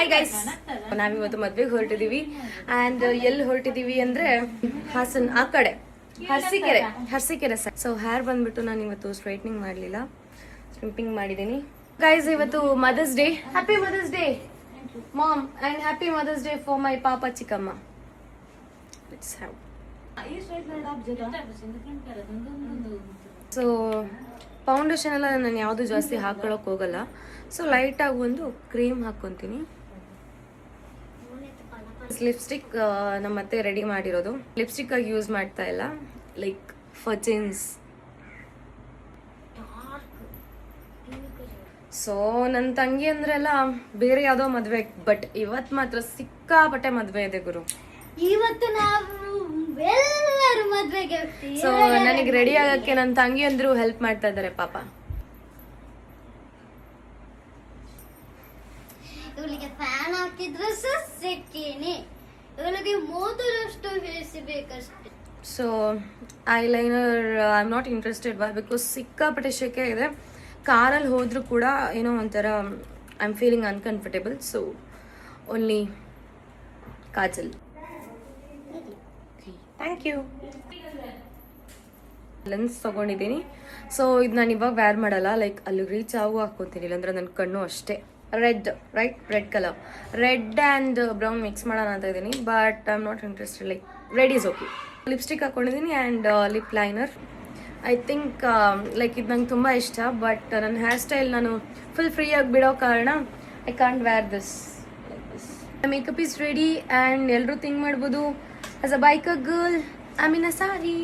Hi guys, ನಾವಿವತ್ತು ಮದ್ವೆಗೆ ಹೊರಟಿದೀವಿ. And ಎಲ್ಲಿ ಹೊರಟಿದೀವಿ ಅಂದ್ರೆ ಹಾಸನ್ ಆ ಕಡೆ ಹರ್ಸಿಕೆರೆ ಸೈಡ್. ಸೊ ಹೇರ್ ಬಂದ್ಬಿಟ್ಟು ನಾನು ಇವತ್ತು ಸ್ಟ್ರೈಟ್ನಿಂಗ್ ಮಾಡಲಿಲ್ಲ, ಸ್ಟ್ರಿಂಪಿಂಗ್ ಮಾಡಿದ್ದೀನಿ. ಗೈಸ್, ಇವತ್ತು mother's day. Happy mother's day mom and happy mother's day for my ಪಾಪ ಚಿಕ್ಕಮ್ಮ. Let's have. ಸೊ ಫೌಂಡೇಶನ್ ಎಲ್ಲ ನಾನು ಯಾವುದು ಜಾಸ್ತಿ ಹಾಕೊಳ್ಳೋಕೆ ಹೋಗಲ್ಲ. ಸೊ ಲೈಟಾಗಿ ಒಂದು ಕ್ರೀಮ್ ಹಾಕ್ಕೊತೀನಿ. ಲಿಪ್ಸ್ಟಿಕ್ ನಮ್ಮ ಅತ್ತೆ ರೆಡಿ ಮಾಡಿರೋದು. ಲಿಪ್ಸ್ಟಿಕ್ ಆಗಿ ಯೂಸ್ ಮಾಡ್ತಾ ಇಲ್ಲ, ಲೈಕ್ ಫಚಿನ್ಸ್. ಸೊ ನನ್ನ ತಂಗಿ ಅಂದ್ರೆಲ್ಲ ಬೇರೆ ಯಾವುದೋ ಮದುವೆ, ಬಟ್ ಇವತ್ತು ಮಾತ್ರ ಸಿಕ್ಕಾಪಟ್ಟೆ ಮದುವೆ ಇದೆ ಗುರು. ಇವತ್ತು ನಾವು ಎಲ್ಲರೂ ಮದ್ವೆಗೆ ಹೋಗ್ತೀವಿ. ಸೊ ನನಗೆ ರೆಡಿ ಆಗಕ್ಕೆ ನನ್ನ ತಂಗಿ ಅಂದ್ರು ಹೆಲ್ಪ್ ಮಾಡ್ತಾ ಇದ್ದಾರೆ ಪಾಪ. ಇವಳಿಗೆ ಫ್ಯಾನ್ ಹಾಕಿದ್ರೆ ಸಿಕ್ಕಿನಿ, ಇವಳಿಗೆ ಮೊದಲಷ್ಟು ಬೇಕಷ್ಟೇ. So eyeliner I am not interested because ಸಿಕ್ಕಾಪಟ್ಟೆ ಶೆಕೆ ಇದೆ. ಕಾರಲ್ಲಿ ಹೋದ್ರೂ ಕೂಡ ಏನೋ ಒಂಥರ I am feeling uncomfortable. So only kajal. Thank you. Lens ತಗೊಂಡಿದ್ದೀನಿ. ಸೊ ಇದು ನಾನು ಇವಾಗ ವ್ಯಾರ್ ಮಾಡಲ್ಲ, ಲೈಕ್ ಅಲ್ಲಿ ರೀಚ್ ಆಗು ಹಾಕ್ಕೊತೀನಿ, ಇಲ್ಲಾಂದ್ರೆ ನನ್ನ ಕಣ್ಣು ಅಷ್ಟೇ. Red colour, red and brown mix ಮಾಡೋಣ ಅಂತ ಇದ್ದೀನಿ, but I am not interested. Like red is okay. Lipstick ಹಾಕ್ಕೊಂಡಿದ್ದೀನಿ and lip liner. I think like ಇದು ನಂಗೆ ತುಂಬ ಇಷ್ಟ, ಬಟ್ ನನ್ನ ಹೇರ್ ಸ್ಟೈಲ್ ನಾನು ಫುಲ್ ಫ್ರೀಯಾಗಿ ಬಿಡೋ ಕಾರಣ I can't wear this. Makeup is ready and ಎಲ್ಲರೂ ಥಿಂಕ್ ಮಾಡ್ಬೋದು, as a biker girl I mean a sorry.